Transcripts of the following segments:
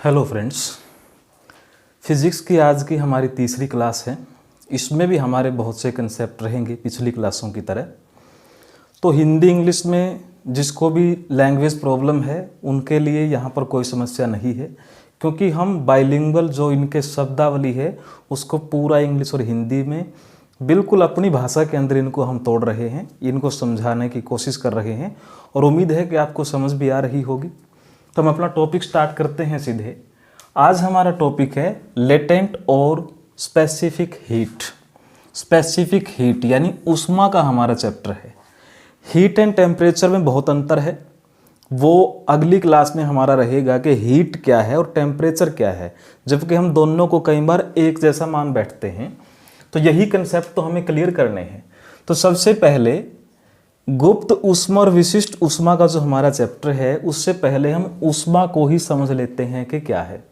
Hello friends, physics की आज की हमारी तीसरी क्लास है। इसमें भी हमारे बहुत से कंसेप्ट रहेंगे पिछली क्लासों की तरह। तो हिंदी इंग्लिश में जिसको भी लैंग्वेज प्रॉब्लम है उनके लिए यहाँ पर कोई समस्या नहीं है, क्योंकि हम बाइलिंगुअल जो इनके शब्दावली है उसको पूरा इंग्लिश और हिंदी में बिल्कुल अपनी भाषा के अंदर इनको हम तोड़ रहे हैं, इनको समझाने की कोशिश कर रहे हैं और उम्मीद है कि आपको समझ भी आ रही होगी। तो हम अपना टॉपिक स्टार्ट करते हैं सीधे। आज हमारा टॉपिक है लेटेंट और स्पेसिफिक हीट। स्पेसिफिक हीट यानी ऊष्मा का हमारा चैप्टर है। हीट एंड टेम्परेचर में बहुत अंतर है, वो अगली क्लास में हमारा रहेगा कि हीट क्या है और टेम्परेचर क्या है, जबकि हम दोनों को कई बार एक जैसा मान बैठते हैं। तो यही कंसेप्ट तो हमें क्लियर करने हैं। तो सबसे पहले गुप्त ऊष्मा और विशिष्ट ऊष्मा का जो हमारा चैप्टर है उससे पहले हम ऊष्मा को ही समझ लेते हैं कि क्या है।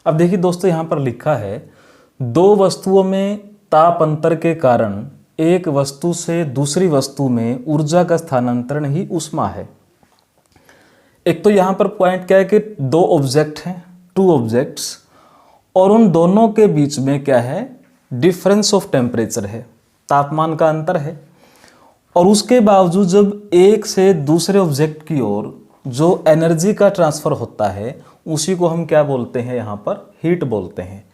अब देखिए दोस्तों, यहाँ पर लिखा है दो वस्तुओं में ताप अंतर के कारण एक वस्तु से दूसरी वस्तु में ऊर्जा का स्थानांतरण ही ऊष्मा है। एक तो यहाँ पर पॉइंट क्या है कि दो ऑब्जेक्ट हैं, टू ऑब्जेक्ट्स, और उन दोनों के बीच में क्या है, डिफरेंस ऑफ टेम्परेचर है, तापमान का अंतर है। और उसके बावजूद जब एक से दूसरे ऑब्जेक्ट की ओर जो एनर्जी का ट्रांसफर होता है उसी को हम क्या बोलते हैं, यहाँ पर हीट बोलते हैं।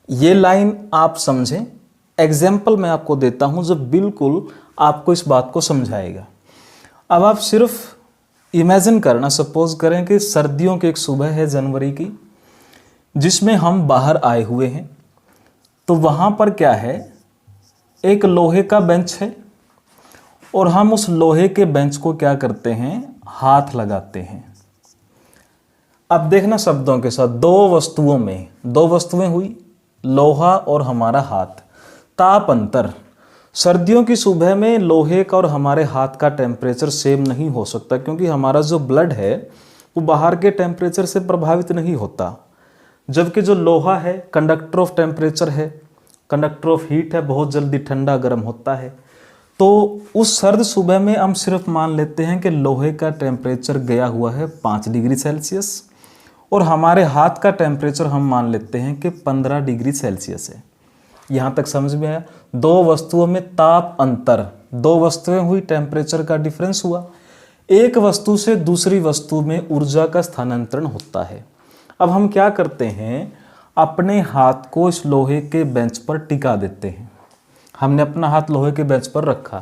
ये लाइन आप समझें, एग्जाम्पल मैं आपको देता हूँ जो बिल्कुल आपको इस बात को समझाएगा। अब आप सिर्फ इमेजिन करना, सपोज करें कि सर्दियों की एक सुबह है जनवरी की, जिसमें हम बाहर आए हुए हैं। तो वहाँ पर क्या है, एक लोहे का बेंच है और हम उस लोहे के बेंच को क्या करते हैं, हाथ लगाते हैं। अब देखना शब्दों के साथ, दो वस्तुएं हुई, लोहा और हमारा हाथ। ताप अंतर, सर्दियों की सुबह में लोहे का और हमारे हाथ का टेम्परेचर सेम नहीं हो सकता, क्योंकि हमारा जो ब्लड है वो बाहर के टेम्परेचर से प्रभावित नहीं होता, जबकि जो लोहा है कंडक्टर ऑफ टेम्परेचर है, कंडक्टर ऑफ हीट है, बहुत जल्दी ठंडा गर्म होता है। तो उस सर्द सुबह में हम सिर्फ मान लेते हैं कि लोहे का टेम्परेचर गया हुआ है 5 डिग्री सेल्सियस और हमारे हाथ का टेम्परेचर हम मान लेते हैं कि 15 डिग्री सेल्सियस है। यहाँ तक समझ में आया? दो वस्तुओं में ताप अंतर, दो वस्तुएं हुई, टेम्परेचर का डिफरेंस हुआ, एक वस्तु से दूसरी वस्तु में ऊर्जा का स्थानांतरण होता है। अब हम क्या करते हैं, अपने हाथ को इस लोहे के बेंच पर टिका देते हैं। हमने अपना हाथ लोहे के बेंच पर रखा,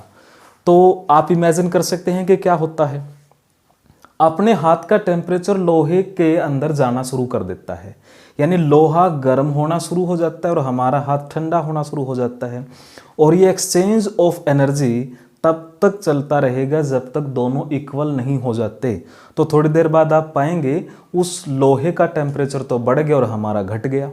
तो आप इमेजिन कर सकते हैं कि क्या होता है, अपने हाथ का टेम्परेचर लोहे के अंदर जाना शुरू कर देता है, यानी लोहा गर्म होना शुरू हो जाता है और हमारा हाथ ठंडा होना शुरू हो जाता है। और ये एक्सचेंज ऑफ एनर्जी तब तक चलता रहेगा जब तक दोनों इक्वल नहीं हो जाते। तो थोड़ी देर बाद आप पाएंगे उस लोहे का टेम्परेचर तो बढ़ गया और हमारा घट गया।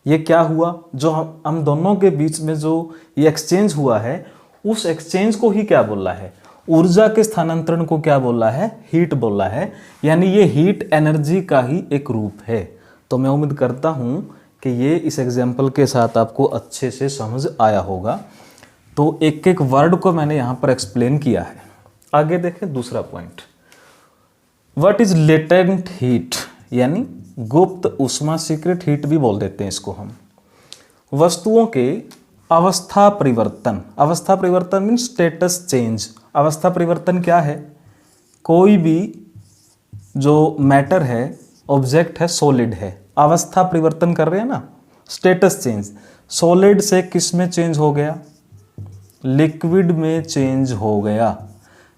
ये क्या हुआ, जो हम दोनों के बीच में जो ये एक्सचेंज हुआ है उस एक्सचेंज को ही क्या बोला है, ऊर्जा के स्थानांतरण को क्या बोला है, हीट बोला है। यानी ये हीट एनर्जी का ही एक रूप है। तो मैं उम्मीद करता हूँ कि ये इस एग्जाम्पल के साथ आपको अच्छे से समझ आया होगा। तो एक एक वर्ड को मैंने यहाँ पर एक्सप्लेन किया है। आगे देखें दूसरा point, what is latent heat, यानी गुप्त ऊष्मा, सीक्रेट हीट भी बोल देते हैं इसको हम। वस्तुओं के अवस्था परिवर्तन, अवस्था परिवर्तन मीन स्टेटस चेंज। अवस्था परिवर्तन क्या है, कोई भी जो मैटर है, ऑब्जेक्ट है, सॉलिड है, अवस्था परिवर्तन कर रहे हैं ना, स्टेटस चेंज। सॉलिड से किस में चेंज हो गया, लिक्विड में चेंज हो गया।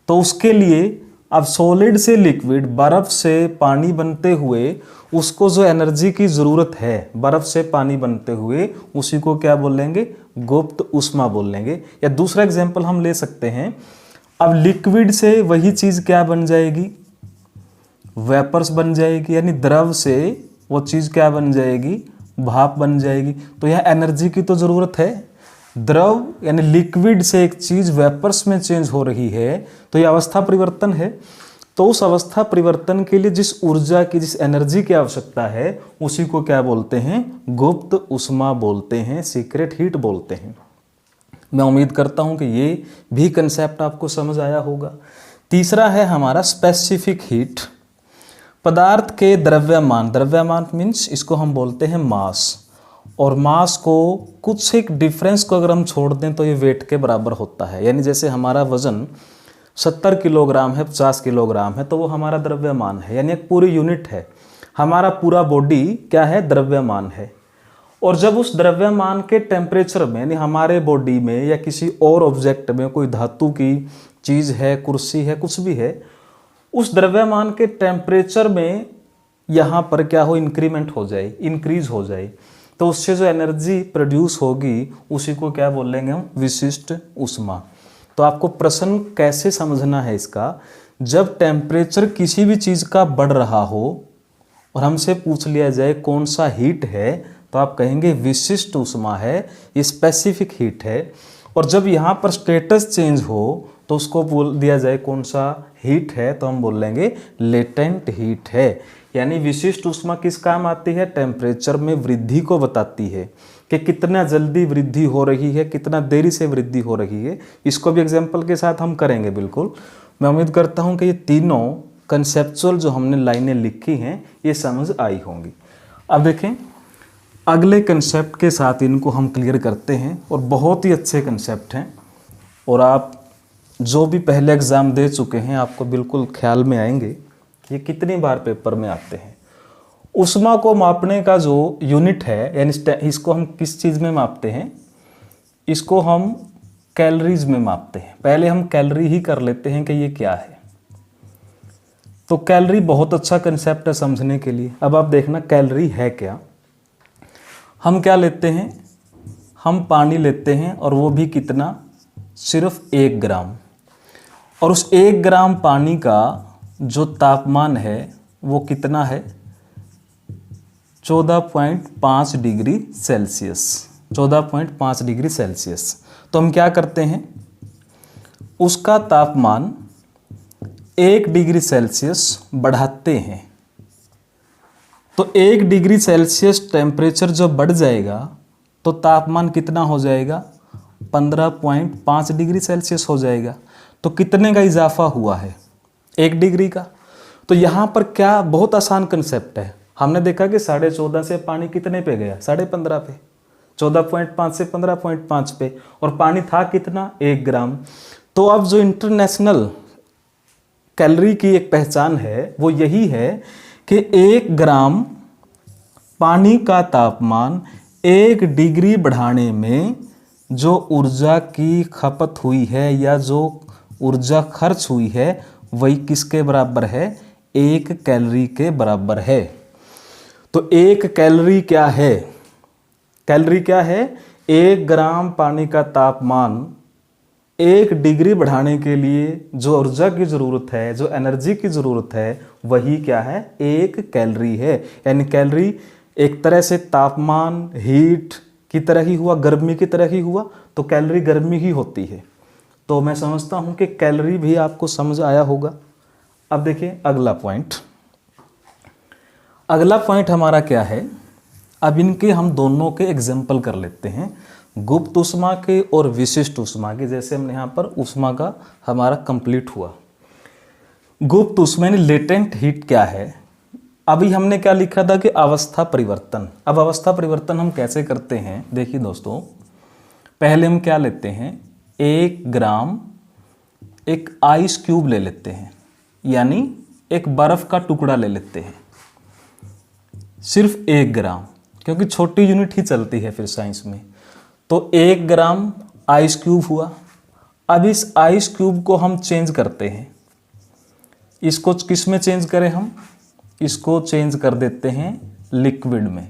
तो उसके लिए अब सॉलिड से लिक्विड, बर्फ से पानी बनते हुए उसको जो एनर्जी की ज़रूरत है, बर्फ से पानी बनते हुए, उसी को क्या बोलेंगे, गुप्त ऊष्मा बोलेंगे। या दूसरा एग्जांपल हम ले सकते हैं, अब लिक्विड से वही चीज़ क्या बन जाएगी, वेपर्स बन जाएगी, यानी द्रव से वो चीज़ क्या बन जाएगी, भाप बन जाएगी। तो यहाँ एनर्जी की तो ज़रूरत है, द्रव यानी लिक्विड से एक चीज़ वेपर्स में चेंज हो रही है, तो यह अवस्था परिवर्तन है। तो उस अवस्था परिवर्तन के लिए जिस ऊर्जा की, जिस एनर्जी की आवश्यकता है उसी को क्या बोलते हैं, गुप्त ऊष्मा बोलते हैं, सीक्रेट हीट बोलते हैं। मैं उम्मीद करता हूं कि ये भी कंसेप्ट आपको समझ आया होगा। तीसरा है हमारा स्पेसिफिक हीट। पदार्थ के द्रव्यमान, द्रव्यमान मीन्स इसको हम बोलते हैं मास, और मास को कुछ एक डिफरेंस को अगर हम छोड़ दें तो ये वेट के बराबर होता है। यानी जैसे हमारा वजन 70 किलोग्राम है, 50 किलोग्राम है, तो वो हमारा द्रव्यमान है, यानी एक पूरी यूनिट है। हमारा पूरा बॉडी क्या है, द्रव्यमान है। और जब उस द्रव्यमान के टेम्परेचर में, यानी हमारे बॉडी में या किसी और ऑब्जेक्ट में, कोई धातु की चीज़ है, कुर्सी है, कुछ भी है, उस द्रव्यमान के टेम्परेचर में यहाँ पर क्या हो, इंक्रीमेंट हो जाए, इंक्रीज हो जाए, तो उससे जो एनर्जी प्रोड्यूस होगी उसी को क्या बोलेंगे हम, विशिष्ट ऊष्मा। तो आपको प्रश्न कैसे समझना है इसका, जब टेम्परेचर किसी भी चीज़ का बढ़ रहा हो और हमसे पूछ लिया जाए कौन सा हीट है, तो आप कहेंगे विशिष्ट ऊष्मा है, स्पेसिफिक हीट है। और जब यहाँ पर स्टेटस चेंज हो तो उसको बोल दिया जाए कौन सा हीट है, तो हम बोलेंगे लेटेंट हीट है। यानी विशिष्ट ऊष्मा किस काम आती है, टेम्परेचर में वृद्धि को बताती है कि कितना जल्दी वृद्धि हो रही है, कितना देरी से वृद्धि हो रही है। इसको भी एग्जाम्पल के साथ हम करेंगे बिल्कुल। मैं उम्मीद करता हूँ कि ये तीनों कंसेप्चुअल जो हमने लाइनें लिखी हैं ये समझ आई होंगी। अब देखें अगले कंसेप्ट के साथ इनको हम क्लियर करते हैं, और बहुत ही अच्छे कंसेप्ट हैं, और आप जो भी पहले एग्ज़ाम दे चुके हैं आपको बिल्कुल ख्याल में आएंगे कि ये कितनी बार पेपर में आते हैं। ऊष्मा को मापने का जो यूनिट है, यानी इसको हम किस चीज़ में मापते हैं, इसको हम कैलोरीज में मापते हैं। पहले हम कैलोरी ही कर लेते हैं कि ये क्या है। तो कैलोरी बहुत अच्छा कंसेप्ट है समझने के लिए। अब आप देखना कैलोरी है क्या। हम क्या लेते हैं, हम पानी लेते हैं, और वो भी कितना, सिर्फ 1 ग्राम। और उस 1 ग्राम पानी का जो तापमान है वो कितना है, 14.5 डिग्री सेल्सियस, 14.5 डिग्री सेल्सियस। तो हम क्या करते हैं, उसका तापमान 1 डिग्री सेल्सियस बढ़ाते हैं। तो 1 डिग्री सेल्सियस टेम्परेचर जब बढ़ जाएगा तो तापमान कितना हो जाएगा, 15.5 डिग्री सेल्सियस हो जाएगा। तो कितने का इजाफा हुआ है, 1 डिग्री का। तो यहाँ पर क्या बहुत आसान कंसेप्ट है। हमने देखा कि 14.5 से पानी कितने पे गया, 15.5 पे, 14.5 से 15.5 पे, और पानी था कितना, 1 ग्राम। तो अब जो इंटरनेशनल कैलोरी की एक पहचान है वो यही है कि 1 ग्राम पानी का तापमान 1 डिग्री बढ़ाने में जो ऊर्जा की खपत हुई है या जो ऊर्जा खर्च हुई है वही किसके बराबर है, 1 कैलोरी के बराबर है। तो 1 कैलोरी क्या है, कैलोरी क्या है, 1 ग्राम पानी का तापमान 1 डिग्री बढ़ाने के लिए जो ऊर्जा की ज़रूरत है, जो एनर्जी की ज़रूरत है, वही क्या है, 1 कैलोरी है। यानी कैलोरी एक तरह से तापमान, हीट की तरह ही हुआ, गर्मी की तरह ही हुआ, तो कैलोरी गर्मी ही होती है। तो मैं समझता हूँ कि कैलोरी भी आपको समझ आया होगा। अब देखिए अगला पॉइंट, अगला पॉइंट हमारा क्या है। अब इनके हम दोनों के एग्जाम्पल कर लेते हैं, गुप्त ऊष्मा के और विशिष्ट ऊष्मा के। जैसे हमने यहाँ पर ऊष्मा का हमारा कंप्लीट हुआ। गुप्त ऊष्मा यानी लेटेंट हीट क्या है। अभी हमने क्या लिखा था कि अवस्था परिवर्तन। अब अवस्था परिवर्तन हम कैसे करते हैं, देखिए दोस्तों, पहले हम क्या लेते हैं, 1 ग्राम एक आइस क्यूब ले लेते हैं, यानी एक बर्फ का टुकड़ा ले लेते हैं, सिर्फ 1 ग्राम, क्योंकि छोटी यूनिट ही चलती है फिर साइंस में। तो 1 ग्राम आइस क्यूब हुआ। अब इस आइस क्यूब को हम चेंज करते हैं, इसको किस में चेंज करें हम, इसको चेंज कर देते हैं लिक्विड में।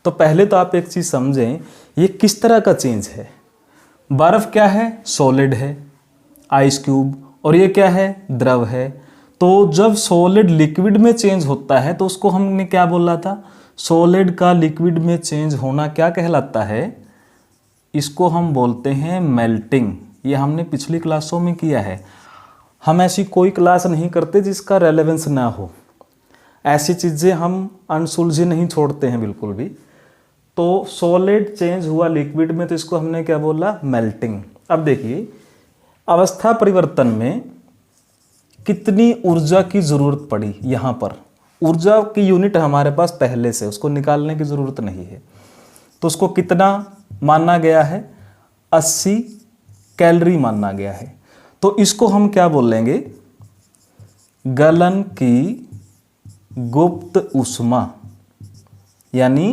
तो पहले तो आप एक चीज़ समझें, ये किस तरह का चेंज है। बर्फ क्या है, सॉलिड है, आइस क्यूब, और ये क्या है, द्रव है। तो जब सॉलिड लिक्विड में चेंज होता है तो उसको हमने क्या बोला था, सॉलिड का लिक्विड में चेंज होना क्या कहलाता है, इसको हम बोलते हैं मेल्टिंग। ये हमने पिछली क्लासों में किया है। हम ऐसी कोई क्लास नहीं करते जिसका रेलेवेंस ना हो, ऐसी चीज़ें हम अनसुलझी नहीं छोड़ते हैं बिल्कुल भी। तो सॉलिड चेंज हुआ लिक्विड में, तो इसको हमने क्या बोला, मेल्टिंग। अब देखिए अवस्था परिवर्तन में कितनी ऊर्जा की ज़रूरत पड़ी। यहाँ पर ऊर्जा की यूनिट हमारे पास पहले से, उसको निकालने की ज़रूरत नहीं है। तो उसको कितना माना गया है? 80 कैलोरी माना गया है। तो इसको हम क्या बोलेंगे? गलन की गुप्त ऊष्मा, यानी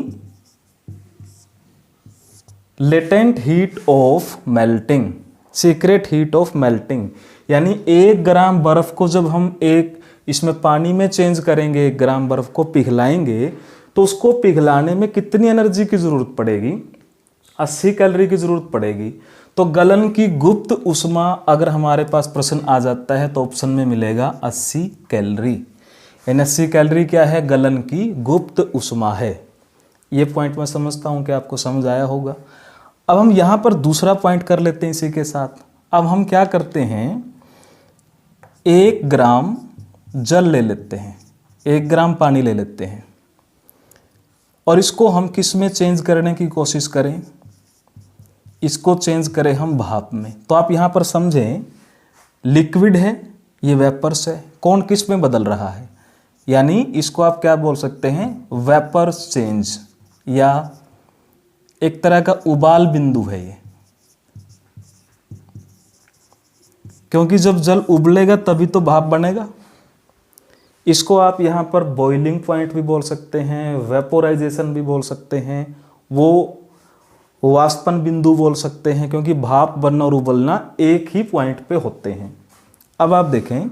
latent heat of melting, secret heat of melting. यानी 1 ग्राम बर्फ को जब हम इसमें पानी में चेंज करेंगे, 1 ग्राम बर्फ को पिघलाएंगे, तो उसको पिघलाने में कितनी एनर्जी की जरूरत पड़ेगी? 80 कैलोरी की जरूरत पड़ेगी। तो गलन की गुप्त ऊष्मा अगर हमारे पास प्रश्न आ जाता है तो ऑप्शन में मिलेगा 80 कैलोरी। यानी 80 कैलोरी क्या है? गलन की गुप्त ऊष्मा है। ये पॉइंट मैं समझता हूँ कि आपको समझ आया होगा। अब हम यहाँ पर दूसरा पॉइंट कर लेते हैं इसी के साथ। अब हम क्या करते हैं, 1 ग्राम जल ले लेते हैं, 1 ग्राम पानी ले लेते हैं, और इसको हम किस में चेंज करने की कोशिश करें? इसको चेंज करें हम भाप में। तो आप यहाँ पर समझें, लिक्विड है, ये वेपर्स है, कौन किस में बदल रहा है? यानी इसको आप क्या बोल सकते हैं? वेपर चेंज, या एक तरह का उबाल बिंदु है ये, क्योंकि जब जल उबलेगा तभी तो भाप बनेगा। इसको आप यहाँ पर बॉइलिंग पॉइंट भी बोल सकते हैं, वेपोराइजेशन भी बोल सकते हैं, वो वाष्पन बिंदु बोल सकते हैं, क्योंकि भाप बनना और उबलना एक ही पॉइंट पे होते हैं। अब आप देखें,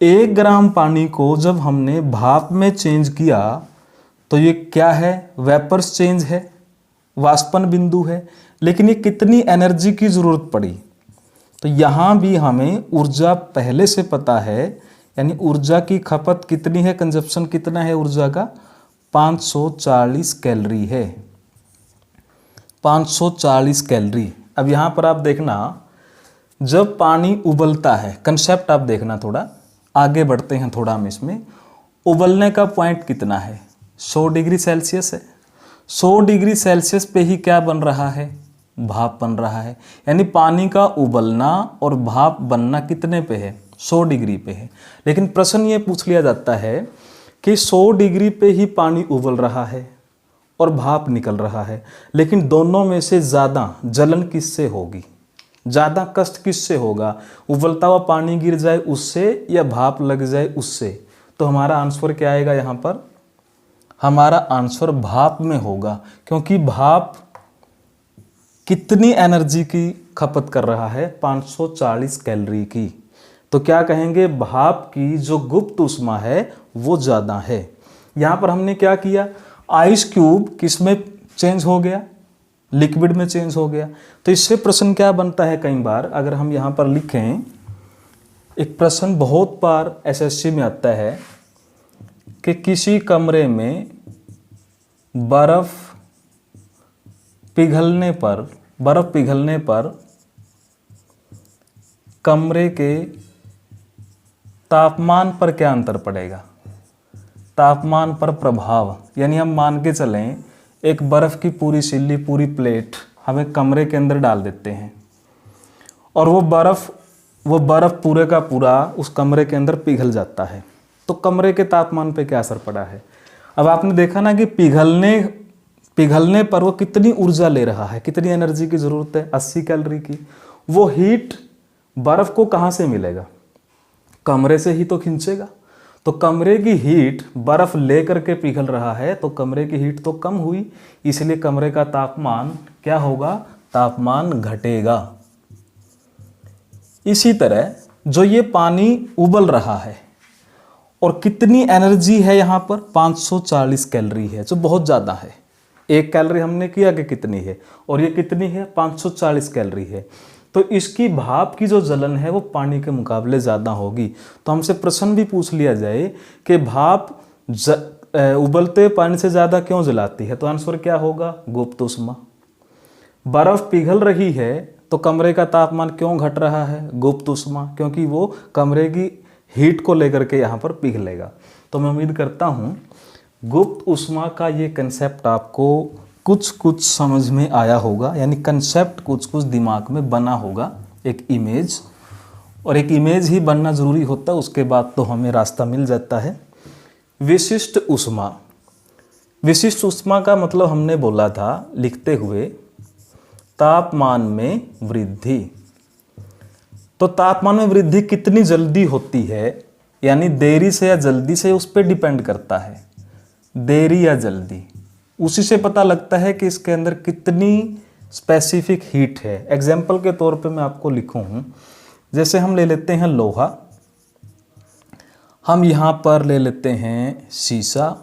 1 ग्राम पानी को जब हमने भाप में चेंज किया तो ये क्या है? वेपर्स चेंज है, वाष्पन बिंदु है। लेकिन ये कितनी एनर्जी की जरूरत पड़ी? तो यहाँ भी हमें ऊर्जा पहले से पता है, यानी ऊर्जा की खपत कितनी है, कंजप्शन कितना है ऊर्जा का? 540 कैलोरी है, 540 कैलोरी। अब यहाँ पर आप देखना, जब पानी उबलता है, कंसेप्ट आप देखना, थोड़ा आगे बढ़ते हैं थोड़ा हम इसमें। उबलने का पॉइंट कितना है? 100 डिग्री सेल्सियस है। 100 डिग्री सेल्सियस पे ही क्या बन रहा है? भाप बन रहा है। यानी पानी का उबलना और भाप बनना कितने पे है? 100 डिग्री पे है। लेकिन प्रश्न ये पूछ लिया जाता है कि 100 डिग्री पे ही पानी उबल रहा है और भाप निकल रहा है, लेकिन दोनों में से ज़्यादा जलन किससे होगी? ज़्यादा कष्ट किससे होगा? उबलता हुआ पानी गिर जाए उससे, या भाप लग जाए उससे? तो हमारा आंसर क्या आएगा यहाँ पर? हमारा आंसर भाप में होगा, क्योंकि भाप कितनी एनर्जी की खपत कर रहा है? 540 कैलोरी की। तो क्या कहेंगे? भाप की जो गुप्त ऊष्मा है वो ज़्यादा है। यहाँ पर हमने क्या किया? आइस क्यूब किस में चेंज हो गया? लिक्विड में चेंज हो गया। तो इससे प्रश्न क्या बनता है? कई बार अगर हम यहाँ पर लिखें, एक प्रश्न बहुत बार एसएससी में आता है कि किसी कमरे में बर्फ पिघलने पर कमरे के तापमान पर क्या अंतर पड़ेगा? तापमान पर प्रभाव। यानी हम मान के चलें, एक बर्फ़ की पूरी सिल्ली, पूरी प्लेट हमें कमरे के अंदर डाल देते हैं, और वो बर्फ़ पूरे का पूरा उस कमरे के अंदर पिघल जाता है। तो कमरे के तापमान पे क्या असर पड़ा है? अब आपने देखा ना कि पिघलने पर वो कितनी ऊर्जा ले रहा है, कितनी एनर्जी की ज़रूरत है? 80 कैलोरी की। वो हीट बर्फ़ को कहाँ से मिलेगा? कमरे से ही तो खींचेगा। तो कमरे की हीट बर्फ़ ले करके पिघल रहा है, तो कमरे की हीट तो कम हुई, इसलिए कमरे का तापमान क्या होगा? तापमान घटेगा। इसी तरह जो ये पानी उबल रहा है, और कितनी एनर्जी है यहाँ पर? 540 कैलोरी है, जो बहुत ज़्यादा है। 1 कैलोरी हमने किया कि कितनी है, और ये कितनी है? 540 कैलोरी है। तो इसकी भाप की जो जलन है वो पानी के मुकाबले ज़्यादा होगी। तो हमसे प्रश्न भी पूछ लिया जाए कि भाप उबलते पानी से ज़्यादा क्यों जलाती है, तो आंसर क्या होगा? गुप्त ऊष्मा। बर्फ़ पिघल रही है तो कमरे का तापमान क्यों घट रहा है? गुप्त ऊष्मा, क्योंकि वो कमरे की हीट को लेकर के यहाँ पर पिघलेगा। तो मैं उम्मीद करता हूँ गुप्त ऊष्मा का ये कंसेप्ट आपको कुछ समझ में आया होगा, यानी कंसेप्ट कुछ दिमाग में बना होगा, एक इमेज। और एक इमेज ही बनना ज़रूरी होता है, उसके बाद तो हमें रास्ता मिल जाता है। विशिष्ट ऊष्मा। विशिष्ट ऊष्मा का मतलब हमने बोला था लिखते हुए तापमान में वृद्धि। तो तापमान में वृद्धि कितनी जल्दी होती है, यानी देरी से या जल्दी से, उस पर डिपेंड करता है। देरी या जल्दी, उसी से पता लगता है कि इसके अंदर कितनी स्पेसिफिक हीट है। एग्जाम्पल के तौर पे मैं आपको लिखूं, जैसे हम ले लेते हैं लोहा, हम यहाँ पर ले लेते हैं शीशा,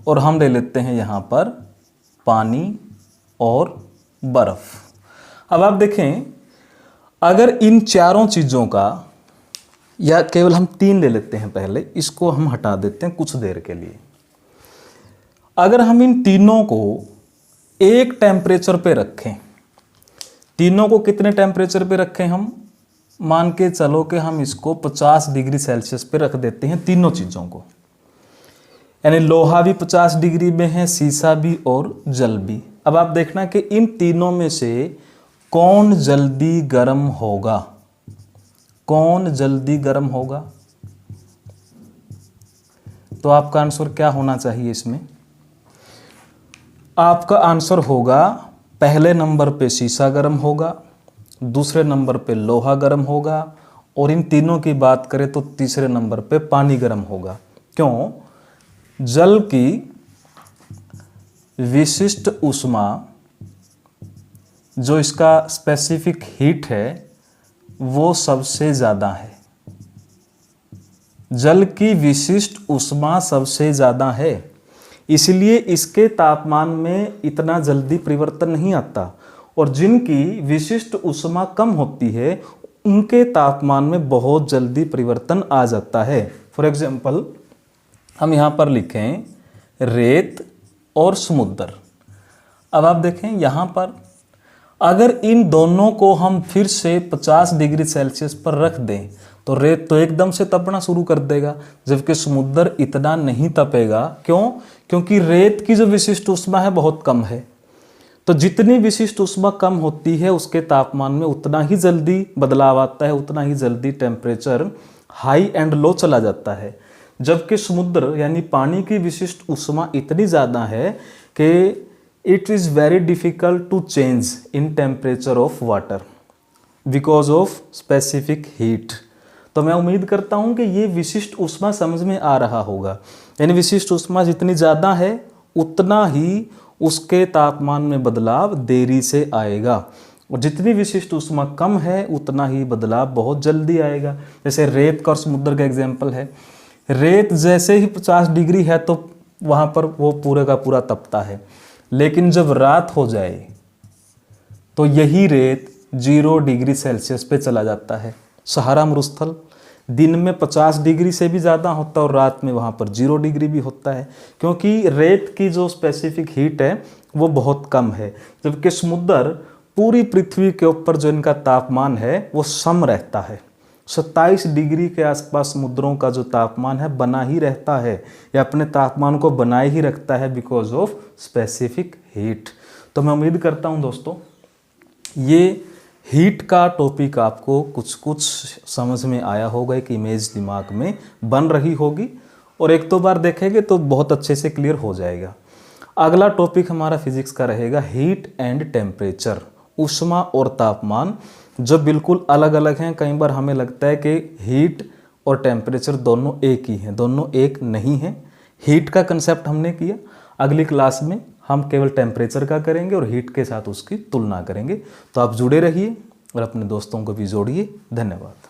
और हम ले लेते हैं यहाँ पर पानी और बर्फ। अब आप देखें, अगर इन चारों चीज़ों का, या केवल हम 3 ले लेते हैं, पहले इसको हम हटा देते हैं कुछ देर के लिए। अगर हम इन तीनों को एक टेम्परेचर पे रखें, तीनों को कितने टेम्परेचर पे रखें, हम मान के चलो कि हम इसको 50 डिग्री सेल्सियस पे रख देते हैं तीनों चीज़ों को, यानी लोहा भी 50 डिग्री में है, शीशा भी और जल भी। अब आप देखना कि इन तीनों में से कौन जल्दी गर्म होगा, कौन जल्दी गर्म होगा। तो आपका आंसर क्या होना चाहिए इसमें? आपका आंसर होगा पहले नंबर पे शीशा गर्म होगा, दूसरे नंबर पे लोहा गर्म होगा, और इन तीनों की बात करें तो तीसरे नंबर पे पानी गर्म होगा। क्यों? जल की विशिष्ट ऊष्मा, जो इसका स्पेसिफिक हीट है, वो सबसे ज़्यादा है। जल की विशिष्ट ऊष्मा सबसे ज़्यादा है, इसलिए इसके तापमान में इतना जल्दी परिवर्तन नहीं आता, और जिनकी विशिष्ट ऊष्मा कम होती है उनके तापमान में बहुत जल्दी परिवर्तन आ जाता है। फॉर एग्जाम्पल हम यहाँ पर लिखें रेत और समुद्र। अब आप देखें यहाँ पर, अगर इन दोनों को हम फिर से 50 डिग्री सेल्सियस पर रख दें तो रेत तो एकदम से तपना शुरू कर देगा, जबकि समुद्र इतना नहीं तपेगा। क्यों? क्योंकि रेत की जो विशिष्ट ऊष्मा है बहुत कम है। तो जितनी विशिष्ट ऊष्मा कम होती है उसके तापमान में उतना ही जल्दी बदलाव आता है, उतना ही जल्दी टेम्परेचर हाई एंड लो चला जाता है। जबकि समुद्र यानी पानी की विशिष्ट ऊष्मा इतनी ज़्यादा है कि it is very difficult to change in temperature of water because of specific heat. तो मैं उम्मीद करता हूँ कि ये विशिष्ट ऊष्मा समझ में आ रहा होगा। यानी विशिष्ट ऊष्मा जितनी ज़्यादा है उतना ही उसके तापमान में बदलाव देरी से आएगा, और जितनी विशिष्ट ऊष्मा कम है उतना ही बदलाव बहुत जल्दी आएगा। जैसे रेत का और समुद्र का एग्जाम्पल है, रेत जैसे ही 50 डिग्री है तो वहाँ पर वो पूरे का पूरा तपता है, लेकिन जब रात हो जाए तो यही रेत 0 डिग्री सेल्सियस पे चला जाता है। सहारा मरुस्थल दिन में 50 डिग्री से भी ज़्यादा होता है और रात में वहाँ पर 0 डिग्री भी होता है, क्योंकि रेत की जो स्पेसिफिक हीट है वो बहुत कम है। जबकि समुद्र पूरी पृथ्वी के ऊपर जो इनका तापमान है वो सम रहता है। 27 डिग्री के आसपास समुद्रों का जो तापमान है बना ही रहता है, या अपने तापमान को बनाए ही रखता है बिकॉज ऑफ स्पेसिफिक हीट। तो मैं उम्मीद करता हूँ दोस्तों ये हीट का टॉपिक आपको कुछ कुछ समझ में आया होगा, एक इमेज दिमाग में बन रही होगी, और एक दो बार देखेंगे तो बहुत अच्छे से क्लियर हो जाएगा। अगला टॉपिक हमारा फिजिक्स का रहेगा हीट एंड टेम्परेचर, ऊष्मा और तापमान, जो बिल्कुल अलग अलग हैं। कई बार हमें लगता है कि हीट और टेम्परेचर दोनों एक ही हैं, दोनों एक नहीं हैं। हीट का कंसेप्ट हमने किया, अगली क्लास में हम केवल टेम्परेचर का करेंगे और हीट के साथ उसकी तुलना करेंगे। तो आप जुड़े रहिए और अपने दोस्तों को भी जोड़िए। धन्यवाद।